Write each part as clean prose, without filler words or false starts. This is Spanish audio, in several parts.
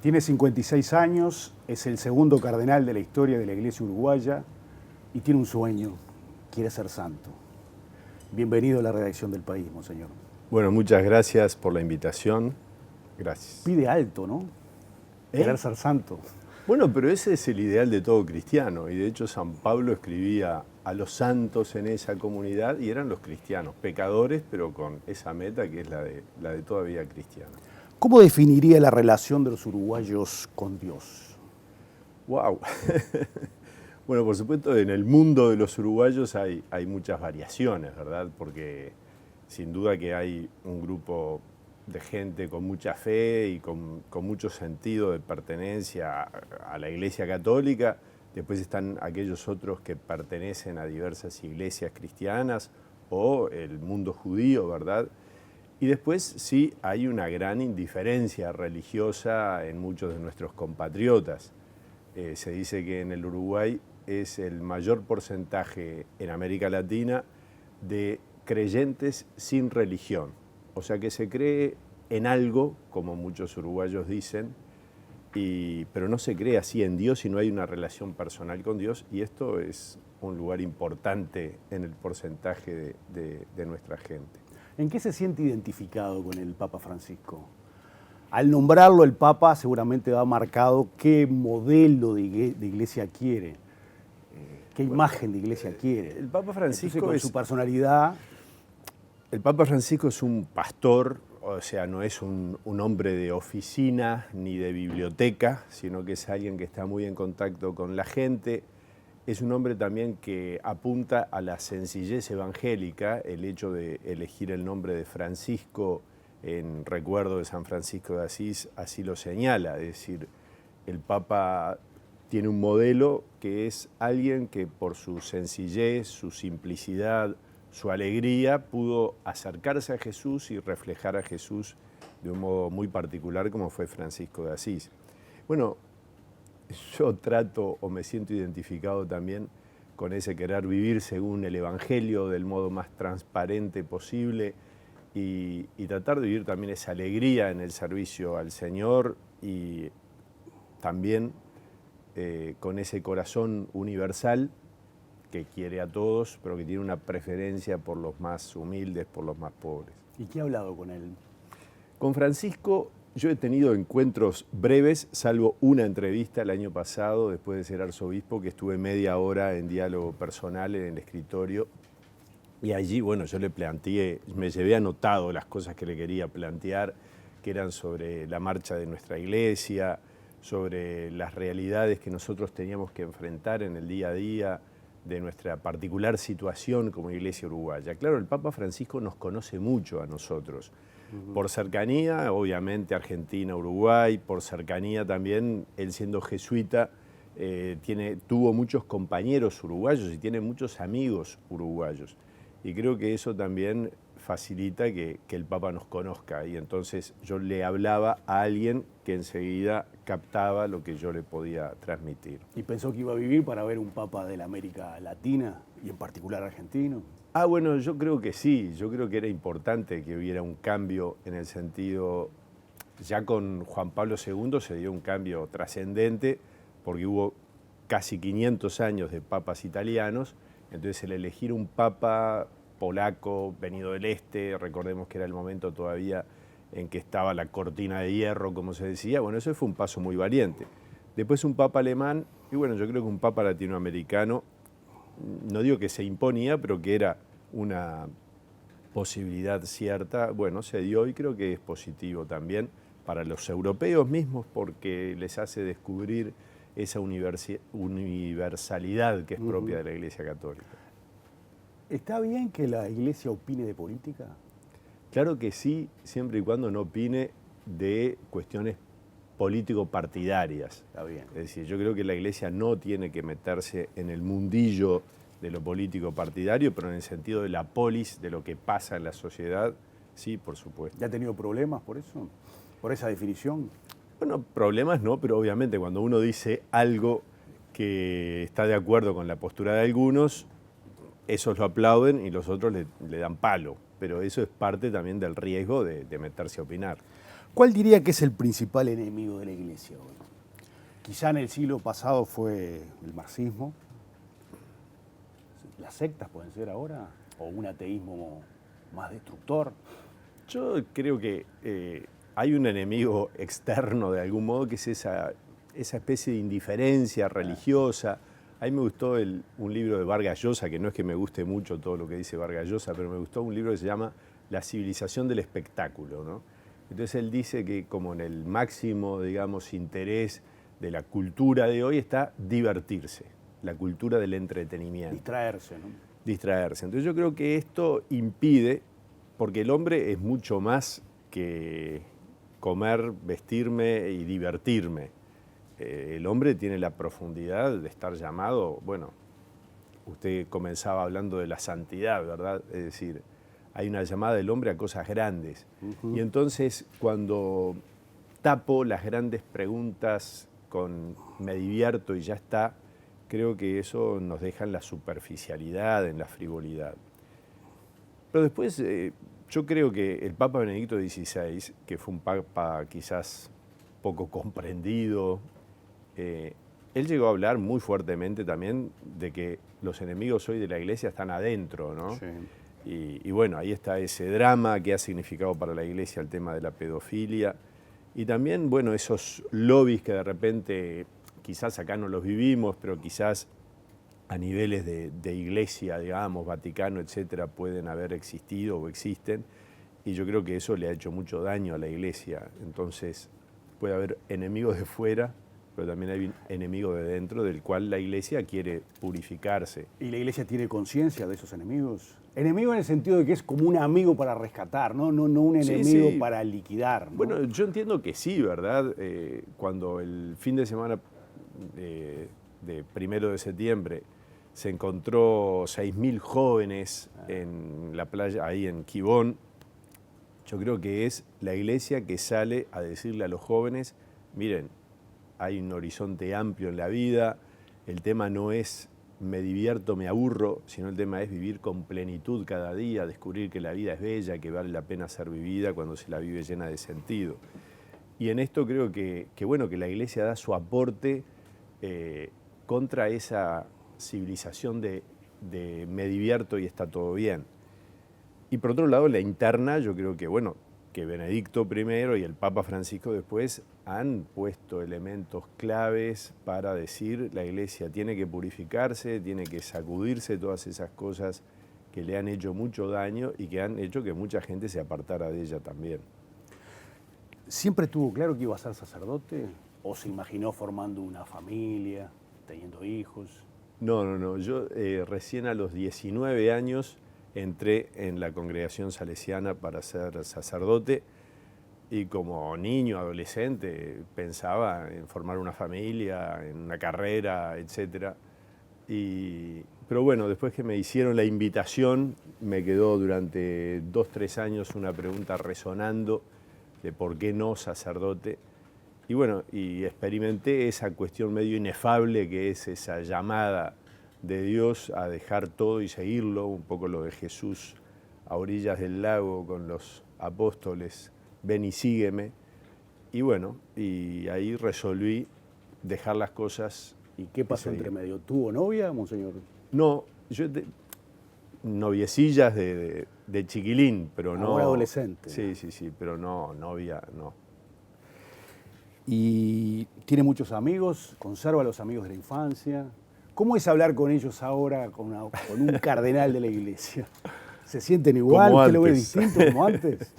Tiene 56 años, es el segundo cardenal de la historia de la Iglesia uruguaya y tiene un sueño, quiere ser santo. Bienvenido a la redacción del País, monseñor. Bueno, muchas gracias por la invitación. Gracias. Pide alto, ¿no? Querer ser santo. Bueno, pero ese es el ideal de todo cristiano, y de hecho San Pablo escribía a los santos en esa comunidad y eran los cristianos, pecadores, pero con esa meta que es la de toda vida cristiana. ¿Cómo definiría la relación de los uruguayos con Dios? ¡Wow! Bueno, por supuesto, en el mundo de los uruguayos hay muchas variaciones, ¿verdad? Porque sin duda que hay un grupo de gente con mucha fe y con mucho sentido de pertenencia a la Iglesia Católica. Después están aquellos otros que pertenecen a diversas iglesias cristianas o el mundo judío, ¿verdad? Y después sí hay una gran indiferencia religiosa en muchos de nuestros compatriotas. Se dice que en el Uruguay es el mayor porcentaje en América Latina de creyentes sin religión. O sea que se cree en algo, como muchos uruguayos dicen, pero no se cree así en Dios y no hay una relación personal con Dios, y esto es un lugar importante en el porcentaje de nuestra gente. ¿En qué se siente identificado con el Papa Francisco? Al nombrarlo el Papa seguramente va marcado qué modelo de iglesia quiere, qué imagen de iglesia quiere. El Papa Francisco con su personalidad. El Papa Francisco es un pastor, o sea, no es un hombre de oficina ni de biblioteca, sino que es alguien que está muy en contacto con la gente. Es un hombre también que apunta a la sencillez evangélica. El hecho de elegir el nombre de Francisco en recuerdo de San Francisco de Asís así lo señala. Es decir, el Papa tiene un modelo que es alguien que por su sencillez, su simplicidad, su alegría, pudo acercarse a Jesús y reflejar a Jesús de un modo muy particular como fue Francisco de Asís. Bueno, yo trato o me siento identificado también con ese querer vivir según el Evangelio del modo más transparente posible y tratar de vivir también esa alegría en el servicio al Señor y también con ese corazón universal que quiere a todos, pero que tiene una preferencia por los más humildes, por los más pobres. ¿Y qué ha hablado con él? Con Francisco yo he tenido encuentros breves, salvo una entrevista el año pasado, después de ser arzobispo, que estuve media hora en diálogo personal en el escritorio. Y allí, bueno, yo le planteé, me llevé anotado las cosas que le quería plantear, que eran sobre la marcha de nuestra iglesia, sobre las realidades que nosotros teníamos que enfrentar en el día a día, de nuestra particular situación como iglesia uruguaya. Claro, el Papa Francisco nos conoce mucho a nosotros, por cercanía, obviamente, Argentina-Uruguay, por cercanía también, él siendo jesuita, tuvo muchos compañeros uruguayos y tiene muchos amigos uruguayos. Y creo que eso también facilita que el Papa nos conozca. Y entonces yo le hablaba a alguien que enseguida captaba lo que yo le podía transmitir. ¿Y pensó que iba a vivir para ver un Papa de la América Latina y en particular argentino? Bueno, yo creo que sí. Yo creo que era importante que hubiera un cambio en el sentido... Ya con Juan Pablo II se dio un cambio trascendente porque hubo casi 500 años de papas italianos. Entonces el elegir un papa polaco, venido del este, recordemos que era el momento todavía en que estaba la cortina de hierro, como se decía, bueno, eso fue un paso muy valiente. Después un papa alemán, y bueno, yo creo que un papa latinoamericano, no digo que se imponía, pero que era una posibilidad cierta, bueno, se dio y creo que es positivo también para los europeos mismos porque les hace descubrir esa universalidad que es propia de la Iglesia Católica. ¿Está bien que la Iglesia opine de política? Claro que sí, siempre y cuando no opine de cuestiones político-partidarias. Está bien. Es decir, yo creo que la Iglesia no tiene que meterse en el mundillo de lo político-partidario, pero en el sentido de la polis, de lo que pasa en la sociedad, sí, por supuesto. ¿Ya ha tenido problemas por eso? ¿Por esa definición? Bueno, problemas no, pero obviamente cuando uno dice algo que está de acuerdo con la postura de algunos, esos lo aplauden y los otros le dan palo. Pero eso es parte también del riesgo de meterse a opinar. ¿Cuál diría que es el principal enemigo de la Iglesia hoy? Quizá en el siglo pasado fue el marxismo. ¿Las sectas pueden ser ahora? ¿O un ateísmo más destructor? Yo creo que hay un enemigo externo de algún modo que es esa especie de indiferencia religiosa. A mí me gustó un libro de Vargas Llosa, que no es que me guste mucho todo lo que dice Vargas Llosa, pero me gustó un libro que se llama La civilización del espectáculo, ¿no? Entonces él dice que como en el máximo, digamos, interés de la cultura de hoy está divertirse, la cultura del entretenimiento. Distraerse, ¿no? Distraerse. Entonces yo creo que esto impide, porque el hombre es mucho más que comer, vestirme y divertirme. El hombre tiene la profundidad de estar llamado, bueno, usted comenzaba hablando de la santidad, ¿verdad? Es decir, hay una llamada del hombre a cosas grandes. Y entonces cuando tapo las grandes preguntas con me divierto y ya está, creo que eso nos deja en la superficialidad, en la frivolidad. Pero después yo creo que el Papa Benedicto XVI, que fue un papa quizás poco comprendido, él llegó a hablar muy fuertemente también de que los enemigos hoy de la Iglesia están adentro, ¿no? Sí. Y bueno, ahí está ese drama que ha significado para la Iglesia el tema de la pedofilia. Y también, bueno, esos lobbies que de repente, quizás acá no los vivimos, pero quizás a niveles de Iglesia, digamos, Vaticano, etcétera, pueden haber existido o existen. Y yo creo que eso le ha hecho mucho daño a la Iglesia. Entonces, puede haber enemigos de fuera, pero también hay un enemigo de dentro del cual la Iglesia quiere purificarse. ¿Y la Iglesia tiene conciencia de esos enemigos? Enemigo en el sentido de que es como un amigo para rescatar, no un enemigo Sí. para liquidar, ¿no? Bueno, yo entiendo que sí, ¿verdad? Cuando el fin de semana de 1 de septiembre se encontró 6.000 jóvenes en la playa, ahí en Quibón, yo creo que es la Iglesia que sale a decirle a los jóvenes, miren, hay un horizonte amplio en la vida, el tema no es me divierto, me aburro, sino el tema es vivir con plenitud cada día, descubrir que la vida es bella, que vale la pena ser vivida cuando se la vive llena de sentido. Y en esto creo que bueno, que la Iglesia da su aporte contra esa civilización de me divierto y está todo bien. Y por otro lado, la interna, yo creo que bueno, que Benedicto I y el Papa Francisco después han puesto elementos claves para decir la Iglesia tiene que purificarse, tiene que sacudirse todas esas cosas que le han hecho mucho daño y que han hecho que mucha gente se apartara de ella también. ¿Siempre tuvo claro que iba a ser sacerdote? ¿O se imaginó formando una familia, teniendo hijos? No. Yo recién a los 19 años entré en la congregación salesiana para ser sacerdote y como niño, adolescente, pensaba en formar una familia, en una carrera, etc. Pero bueno, después que me hicieron la invitación, me quedó durante 2-3 años una pregunta resonando de por qué no sacerdote. Y bueno, y experimenté esa cuestión medio inefable que es esa llamada de Dios a dejar todo y seguirlo, un poco lo de Jesús a orillas del lago con los apóstoles, ven y sígueme. Y bueno, y ahí resolví dejar las cosas. ¿Y qué pasó entre medio? ¿Tuvo novia, monseñor? No, noviecillas de chiquilín, pero no... Ahora adolescente. Sí, pero no, novia, no. ¿Y tiene muchos amigos? ¿Conserva a los amigos de la infancia? ¿Cómo es hablar con ellos ahora, con un cardenal de la Iglesia? ¿Se sienten igual? ¿Usted lo ve distinto como antes?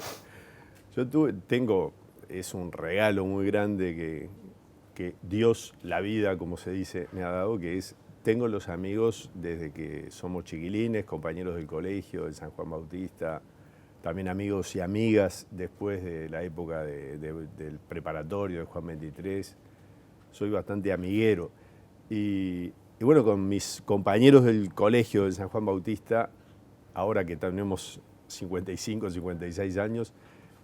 Yo es un regalo muy grande que Dios, la vida, como se dice, me ha dado, que es, tengo los amigos desde que somos chiquilines, compañeros del colegio, del San Juan Bautista, también amigos y amigas después de la época del preparatorio de Juan 23. Soy bastante amiguero. Y bueno, con mis compañeros del colegio de San Juan Bautista, ahora que tenemos 55, 56 años,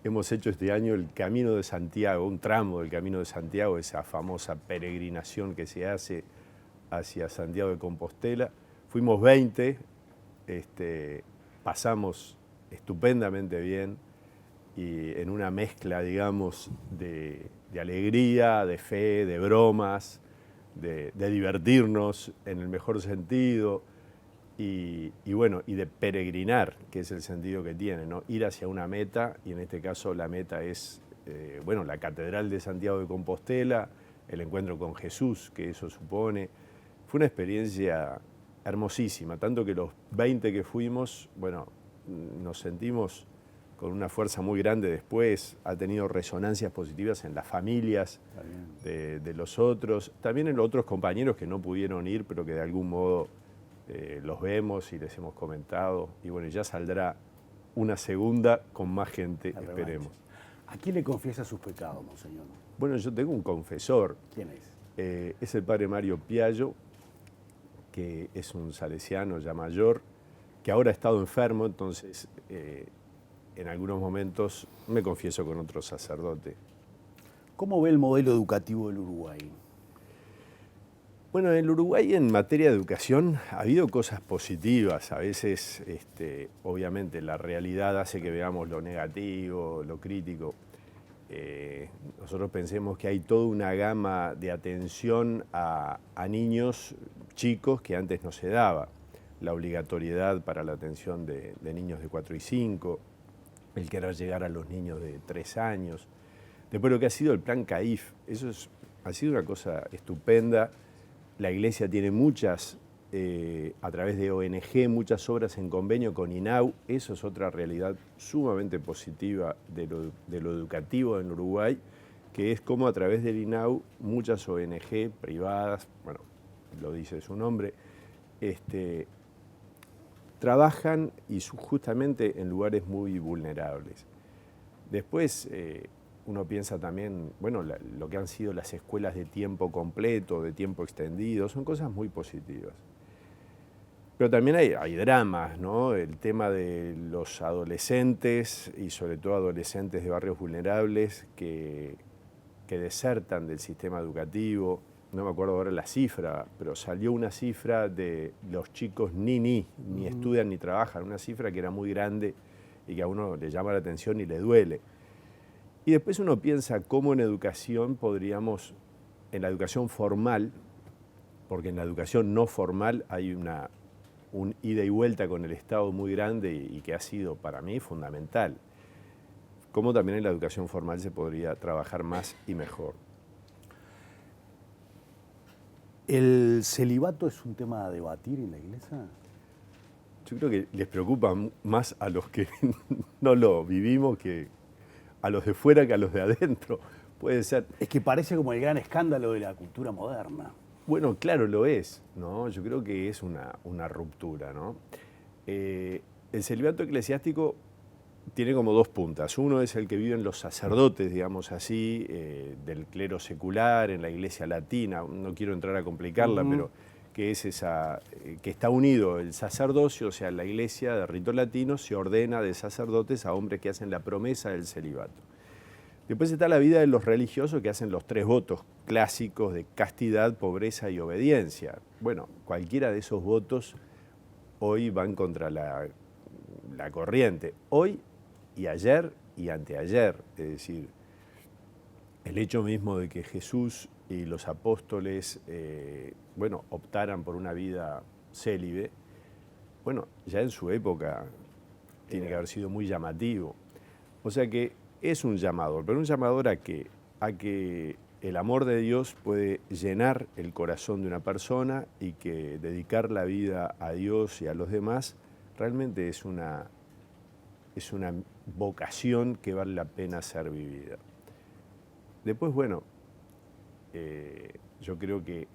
hemos hecho este año el Camino de Santiago, un tramo del Camino de Santiago, esa famosa peregrinación que se hace hacia Santiago de Compostela. Fuimos 20, pasamos estupendamente bien y en una mezcla, digamos, de alegría, de fe, de bromas, de divertirnos en el mejor sentido y bueno, y de peregrinar, que es el sentido que tiene, ¿no? Ir hacia una meta, y en este caso la meta es, bueno, la Catedral de Santiago de Compostela, el encuentro con Jesús, que eso supone. Fue una experiencia hermosísima, tanto que los 20 que fuimos, bueno, nos sentimos con una fuerza muy grande después, ha tenido resonancias positivas en las familias de los otros, también en los otros compañeros que no pudieron ir, pero que de algún modo los vemos y les hemos comentado, y bueno, ya saldrá una segunda con más gente, esperemos. ¿A quién le confiesa sus pecados, monseñor? Bueno, yo tengo un confesor. ¿Quién es? Es el padre Mario Piaggio, que es un salesiano ya mayor, que ahora ha estado enfermo, entonces en algunos momentos me confieso con otro sacerdote. ¿Cómo ve el modelo educativo del Uruguay? Bueno, en el Uruguay en materia de educación ha habido cosas positivas. A veces, obviamente, la realidad hace que veamos lo negativo, lo crítico. Nosotros pensemos que hay toda una gama de atención a niños chicos que antes no se daba. La obligatoriedad para la atención de niños de 4 y 5, el querer llegar a los niños de 3 años. Después lo que ha sido el plan CAIF, eso ha sido una cosa estupenda. La Iglesia tiene muchas, a través de ONG, muchas obras en convenio con INAU. Eso es otra realidad sumamente positiva de lo educativo en Uruguay, que es como a través del INAU muchas ONG privadas, bueno, lo dice su nombre, trabajan y justamente en lugares muy vulnerables. Después uno piensa también, bueno, lo que han sido las escuelas de tiempo completo, de tiempo extendido, son cosas muy positivas. Pero también hay dramas, ¿no? El tema de los adolescentes, y sobre todo adolescentes de barrios vulnerables, que desertan del sistema educativo. No me acuerdo ahora la cifra, pero salió una cifra de los chicos ni estudian ni trabajan, una cifra que era muy grande y que a uno le llama la atención y le duele. Y después uno piensa cómo en educación podríamos, en la educación formal, porque en la educación no formal hay un ida y vuelta con el Estado muy grande y que ha sido para mí fundamental, cómo también en la educación formal se podría trabajar más y mejor. ¿El celibato es un tema a debatir en la Iglesia? Yo creo que les preocupa más a los que no lo vivimos que a los de fuera que a los de adentro. Puede ser. Es que parece como el gran escándalo de la cultura moderna. Bueno, claro, lo es, ¿no? Yo creo que es una ruptura, ¿no? El celibato eclesiástico tiene como dos puntas. Uno es el que viven los sacerdotes, digamos así, del clero secular, en la Iglesia latina. No quiero entrar a complicarla, pero que es esa, que está unido el sacerdocio, o sea, la Iglesia de rito latino se ordena de sacerdotes a hombres que hacen la promesa del celibato. Después está la vida de los religiosos que hacen los 3 votos clásicos de castidad, pobreza y obediencia. Bueno, cualquiera de esos votos hoy van contra la corriente. Hoy y ayer y anteayer, es decir, el hecho mismo de que Jesús y los apóstoles, bueno, optaran por una vida célibe, bueno, ya en su época tiene que haber sido muy llamativo. O sea que es un llamador, pero un llamador a que el amor de Dios puede llenar el corazón de una persona y que dedicar la vida a Dios y a los demás realmente es una vocación que vale la pena ser vivida. Después, bueno, yo creo que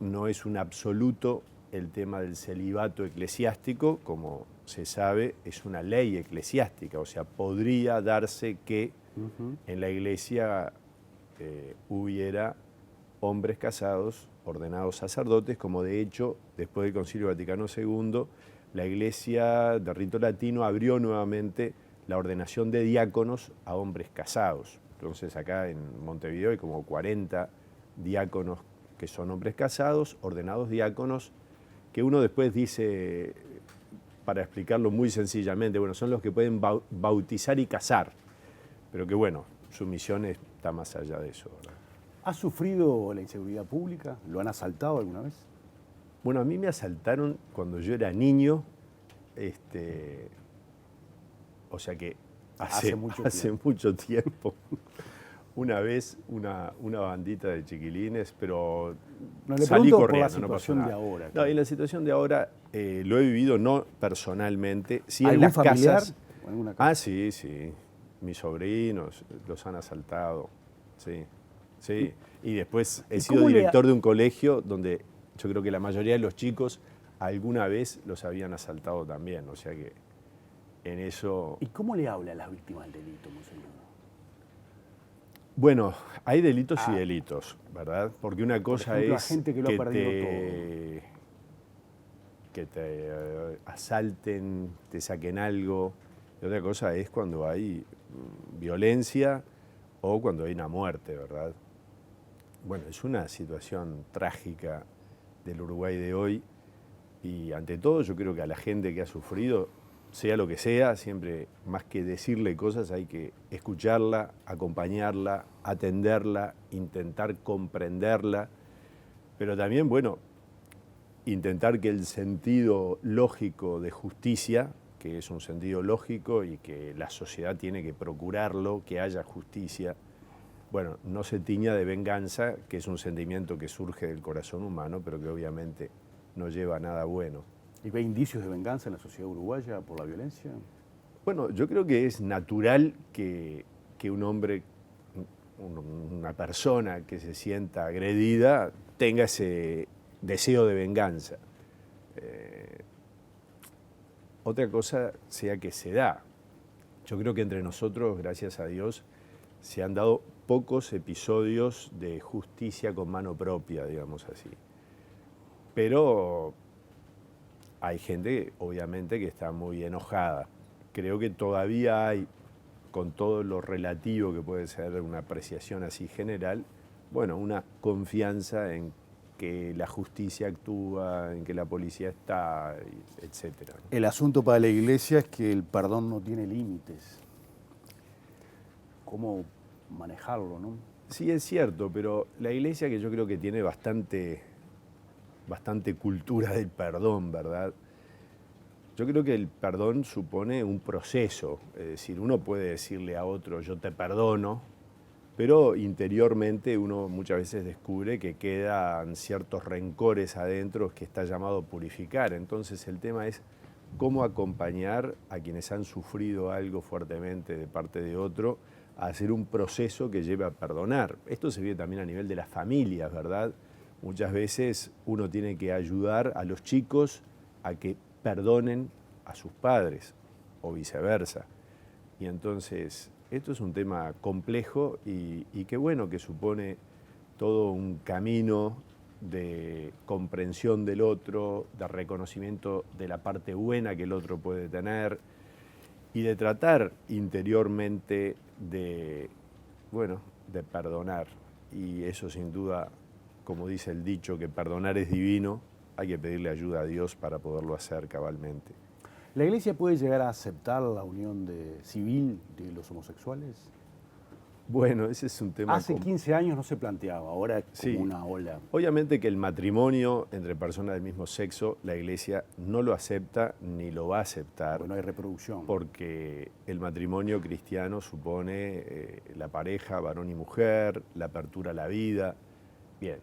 no es un absoluto el tema del celibato eclesiástico, como se sabe, es una ley eclesiástica, o sea, podría darse que en la Iglesia hubiera hombres casados, ordenados sacerdotes, como de hecho, después del Concilio Vaticano II, la Iglesia de rito latino abrió nuevamente la ordenación de diáconos a hombres casados. Entonces acá en Montevideo hay como 40 diáconos que son hombres casados, ordenados diáconos, que uno después dice, para explicarlo muy sencillamente, bueno, son los que pueden bautizar y casar. pero que bueno, su misión está más allá de eso, ¿verdad? ¿Ha sufrido la inseguridad pública? ¿Lo han asaltado alguna vez? Bueno, a mí me asaltaron cuando yo era niño, o sea que hace mucho tiempo. Una vez una bandita de chiquilines, pero No, le salí pregunto corriendo, por la no pasó situación nada. de ahora. No, y la situación de ahora lo he vivido no personalmente, sí en ¿Algún las familiar? casas. ¿O alguna casa? Ah, sí, sí. Mis sobrinos los han asaltado, sí, sí. Y después he sido cómo le director de un colegio donde yo creo que la mayoría de los chicos alguna vez los habían asaltado también, o sea que en eso... ¿Y cómo le habla a las víctimas del delito, monseñor? Bueno, hay delitos y delitos, ¿verdad? Porque una cosa ejemplo, a es gente que lo ha perdido que te asalten, te saquen algo, y otra cosa es cuando hay violencia o cuando hay una muerte, ¿verdad? Bueno, es una situación trágica del Uruguay de hoy y ante todo yo creo que a la gente que ha sufrido, sea lo que sea, siempre más que decirle cosas hay que escucharla, acompañarla, atenderla, intentar comprenderla, pero también, bueno, intentar que el sentido lógico de justicia, que es un sentido lógico y que la sociedad tiene que procurarlo, que haya justicia, bueno, no se tiña de venganza, que es un sentimiento que surge del corazón humano, pero que obviamente no lleva a nada bueno. ¿Y ve indicios de venganza en la sociedad uruguaya por la violencia? Bueno, yo creo que es natural que un hombre, una persona que se sienta agredida, tenga ese deseo de venganza. Otra cosa sea que se da. Yo creo que entre nosotros, gracias a Dios, se han dado pocos episodios de justicia con mano propia, digamos así. Pero hay gente, obviamente, que está muy enojada. Creo que todavía hay, con todo lo relativo que puede ser una apreciación así general, bueno, una confianza en que la justicia actúa, en que la policía está, etc. El asunto para la Iglesia es que el perdón no tiene límites. ¿Cómo manejarlo, no? Sí, es cierto, pero la Iglesia, que yo creo que tiene bastante cultura del perdón, ¿verdad? Yo creo que el perdón supone un proceso, es decir, uno puede decirle a otro yo te perdono, pero interiormente uno muchas veces descubre que quedan ciertos rencores adentro que está llamado a purificar. Entonces el tema es cómo acompañar a quienes han sufrido algo fuertemente de parte de otro a hacer un proceso que lleve a perdonar. Esto se ve también a nivel de las familias, ¿verdad? Muchas veces uno tiene que ayudar a los chicos a que perdonen a sus padres o viceversa. Y entonces esto es un tema complejo y que bueno, que supone todo un camino de comprensión del otro, de reconocimiento de la parte buena que el otro puede tener y de tratar interiormente de perdonar. Y eso sin duda, como dice el dicho, que perdonar es divino, hay que pedirle ayuda a Dios para poderlo hacer cabalmente. ¿La Iglesia puede llegar a aceptar la unión civil de los homosexuales? Bueno, ese es un tema... Hace 15 años no se planteaba, ahora es como Sí. una ola. Obviamente que el matrimonio entre personas del mismo sexo, la Iglesia no lo acepta ni lo va a aceptar. Porque no hay reproducción. Porque el matrimonio cristiano supone la pareja, varón y mujer, la apertura a la vida. Bien.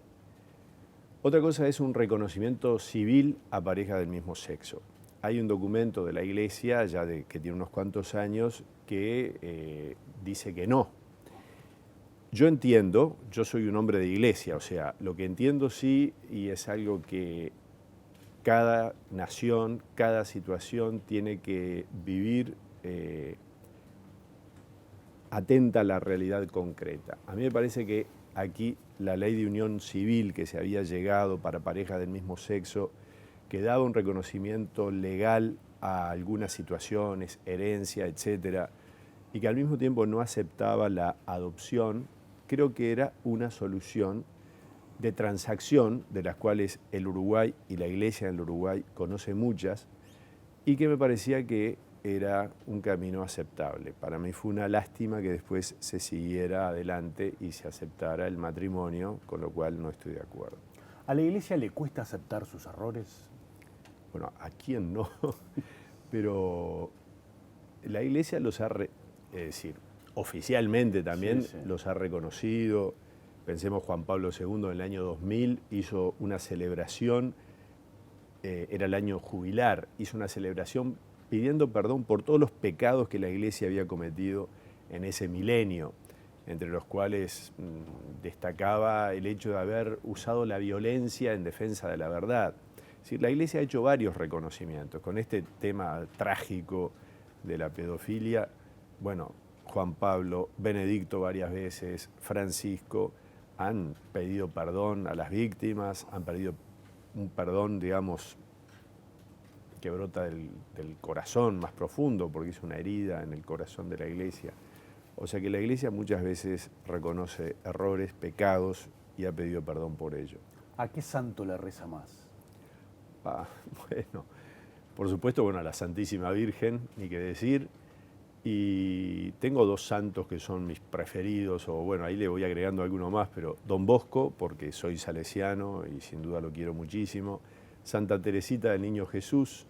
Otra cosa es un reconocimiento civil a parejas del mismo sexo. Hay un documento de la Iglesia, que tiene unos cuantos años, que dice que no. Yo entiendo, yo soy un hombre de iglesia, o sea, lo que entiendo sí, y es algo que cada nación, cada situación tiene que vivir atenta a la realidad concreta. A mí me parece que aquí la ley de unión civil que se había llegado para parejas del mismo sexo, que daba un reconocimiento legal a algunas situaciones, herencia, etcétera, y que al mismo tiempo no aceptaba la adopción, creo que era una solución de transacción, de las cuales el Uruguay y la Iglesia en el Uruguay conoce muchas, y que me parecía que era un camino aceptable. Para mí fue una lástima que después se siguiera adelante y se aceptara el matrimonio, con lo cual no estoy de acuerdo. ¿A la Iglesia le cuesta aceptar sus errores? Bueno, ¿a quién no? Pero la Iglesia los ha, es decir, oficialmente también Sí. los ha reconocido. Pensemos, Juan Pablo II en el año 2000 hizo una celebración, era el año jubilar, hizo una celebración pidiendo perdón por todos los pecados que la Iglesia había cometido en ese milenio, entre los cuales destacaba el hecho de haber usado la violencia en defensa de la verdad. Es decir, la Iglesia ha hecho varios reconocimientos. Con este tema trágico de la pedofilia, bueno, Juan Pablo, Benedicto varias veces, Francisco, han pedido perdón a las víctimas, han pedido un perdón, digamos, que brota del corazón más profundo, porque es una herida en el corazón de la Iglesia. O sea que la Iglesia muchas veces reconoce errores, pecados y ha pedido perdón por ello. ¿A qué santo le reza más? Bueno, por supuesto, bueno, a la Santísima Virgen, ni qué decir. Y tengo dos santos que son mis preferidos, o bueno, ahí le voy agregando alguno más, pero Don Bosco, porque soy salesiano y sin duda lo quiero muchísimo. Santa Teresita del Niño Jesús,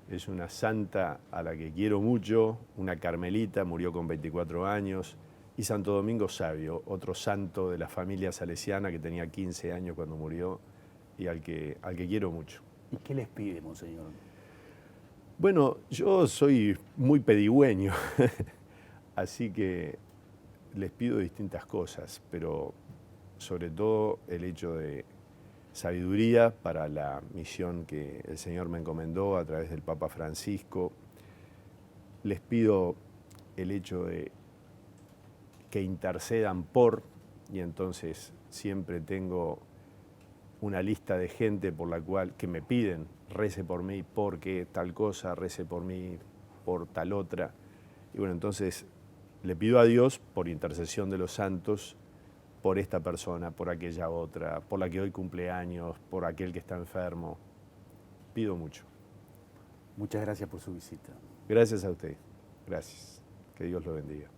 es una santa a la que quiero mucho, una carmelita, murió con 24 años. Y Santo Domingo Savio, otro santo de la familia salesiana que tenía 15 años cuando murió y al que quiero mucho. ¿Y qué les pide, monseñor? Bueno, yo soy muy pedigüeño, así que les pido distintas cosas, pero sobre todo el hecho de sabiduría para la misión que el Señor me encomendó a través del Papa Francisco. Les pido el hecho de que intercedan por, y entonces siempre tengo una lista de gente por la cual que me piden, rece por mí porque tal cosa, rece por mí por tal otra. Y bueno, entonces le pido a Dios, por intercesión de los santos, por esta persona, por aquella otra, por la que hoy cumple años, por aquel que está enfermo. Pido mucho. Muchas gracias por su visita. Gracias a usted. Gracias. Que Dios lo bendiga.